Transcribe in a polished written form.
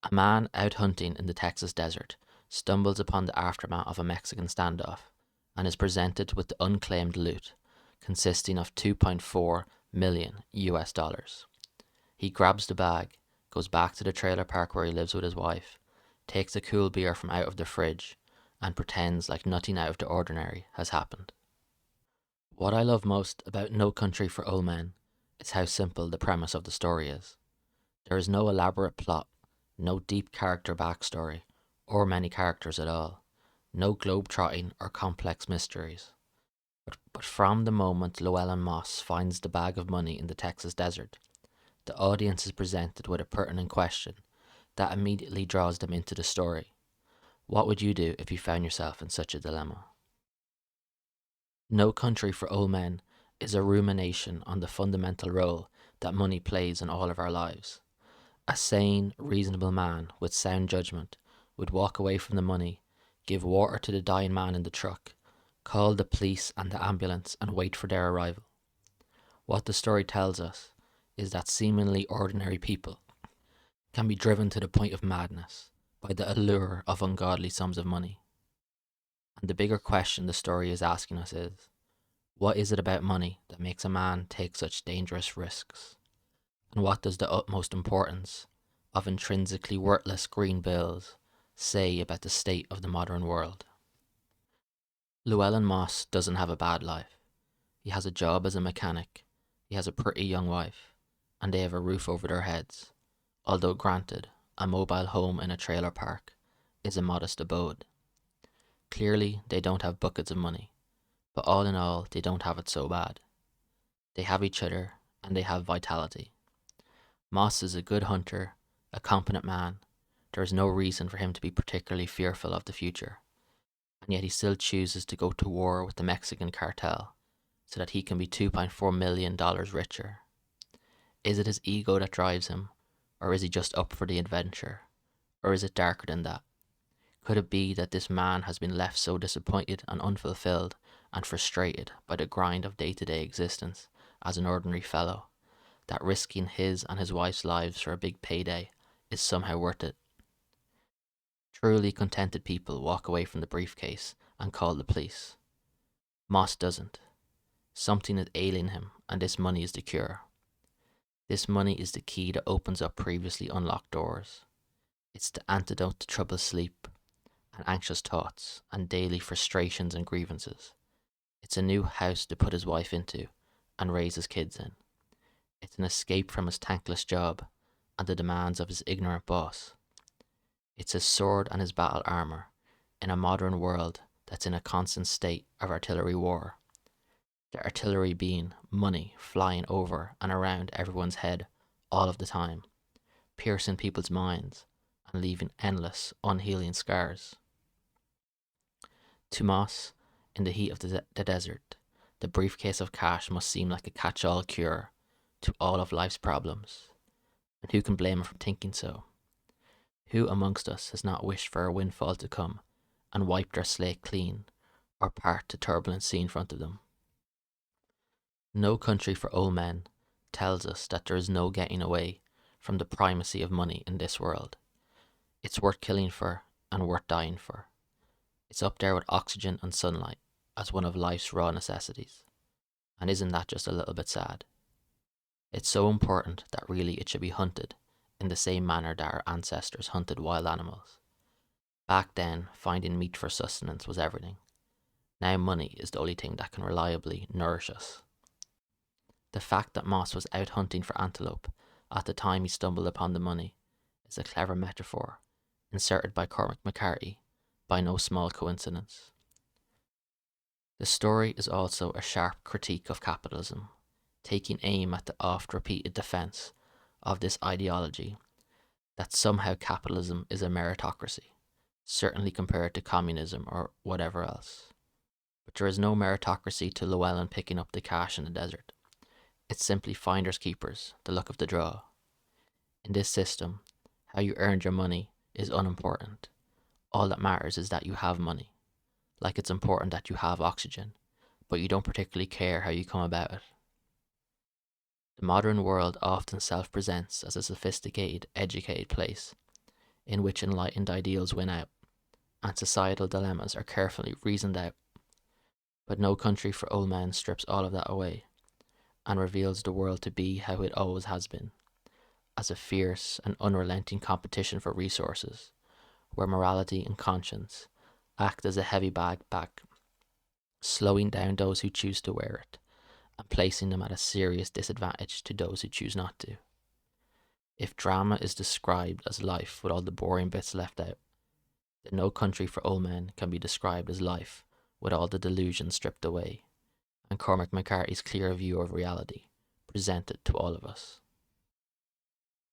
A man out hunting in the Texas desert stumbles upon the aftermath of a Mexican standoff and is presented with the unclaimed loot, consisting of 2.4 million US dollars. He grabs the bag, goes back to the trailer park where he lives with his wife, takes a cool beer from out of the fridge, and pretends like nothing out of the ordinary has happened. What I love most about No Country for Old Men is how simple the premise of the story is. There is no elaborate plot, no deep character backstory, or many characters at all, no globe-trotting or complex mysteries. But from the moment Llewellyn Moss finds the bag of money in the Texas desert, the audience is presented with a pertinent question that immediately draws them into the story. What would you do if you found yourself in such a dilemma? No Country for Old Men is a rumination on the fundamental role that money plays in all of our lives. A sane, reasonable man with sound judgment would walk away from the money, give water to the dying man in the truck, call the police and the ambulance, and wait for their arrival. What the story tells us is that seemingly ordinary people can be driven to the point of madness by the allure of ungodly sums of money. And the bigger question the story is asking us is, what is it about money that makes a man take such dangerous risks? And what does the utmost importance of intrinsically worthless green bills say about the state of the modern world? Llewellyn Moss doesn't have a bad life. He has a job as a mechanic, he has a pretty young wife, and they have a roof over their heads. Although granted, a mobile home in a trailer park is a modest abode. Clearly, they don't have buckets of money, but all in all, they don't have it so bad. They have each other, and they have vitality. Moss is a good hunter, a competent man. There is no reason for him to be particularly fearful of the future, and yet he still chooses to go to war with the Mexican cartel so that he can be $2.4 million richer. Is it his ego that drives him, or is he just up for the adventure? Or is it darker than that? Could it be that this man has been left so disappointed and unfulfilled and frustrated by the grind of day-to-day existence as an ordinary fellow, that risking his and his wife's lives for a big payday is somehow worth it? Truly contented people walk away from the briefcase and call the police. Moss doesn't. Something is ailing him, and this money is the cure. This money is the key that opens up previously unlocked doors. It's the antidote to troubled sleep and anxious thoughts and daily frustrations and grievances. It's a new house to put his wife into and raise his kids in. It's an escape from his thankless job and the demands of his ignorant boss. It's his sword and his battle armor in a modern world that's in a constant state of artillery war. The artillery being money flying over and around everyone's head all of the time, piercing people's minds and leaving endless, unhealing scars. To Moss, in the heat of the desert, the briefcase of cash must seem like a catch-all cure to all of life's problems. And who can blame him for thinking so? Who amongst us has not wished for a windfall to come and wipe their slate clean or part the turbulent sea in front of them? No Country for Old Men tells us that there is no getting away from the primacy of money in this world. It's worth killing for and worth dying for. It's up there with oxygen and sunlight as one of life's raw necessities. And isn't that just a little bit sad? It's so important that really it should be hunted in the same manner that our ancestors hunted wild animals. Back then, finding meat for sustenance was everything. Now money is the only thing that can reliably nourish us. The fact that Moss was out hunting for antelope at the time he stumbled upon the money is a clever metaphor inserted by Cormac McCarthy by no small coincidence. The story is also a sharp critique of capitalism, taking aim at the oft-repeated defense of this ideology that somehow capitalism is a meritocracy, certainly compared to communism or whatever else. But there is no meritocracy to Llewellyn picking up the cash in the desert. It's simply finders keepers, the luck of the draw. In this system, how you earned your money is unimportant. All that matters is that you have money. Like it's important that you have oxygen, but you don't particularly care how you come about it. The modern world often self-presents as a sophisticated, educated place. in which enlightened ideals win out, and societal dilemmas are carefully reasoned out. But No Country for Old Men strips all of that away and reveals the world to be how it always has been, as a fierce and unrelenting competition for resources, where morality and conscience act as a heavy back, slowing down those who choose to wear it and placing them at a serious disadvantage to those who choose not to. If drama is described as life with all the boring bits left out, then No Country for Old Men can be described as life with all the delusion stripped away, and Cormac McCarthy's clear view of reality presented to all of us.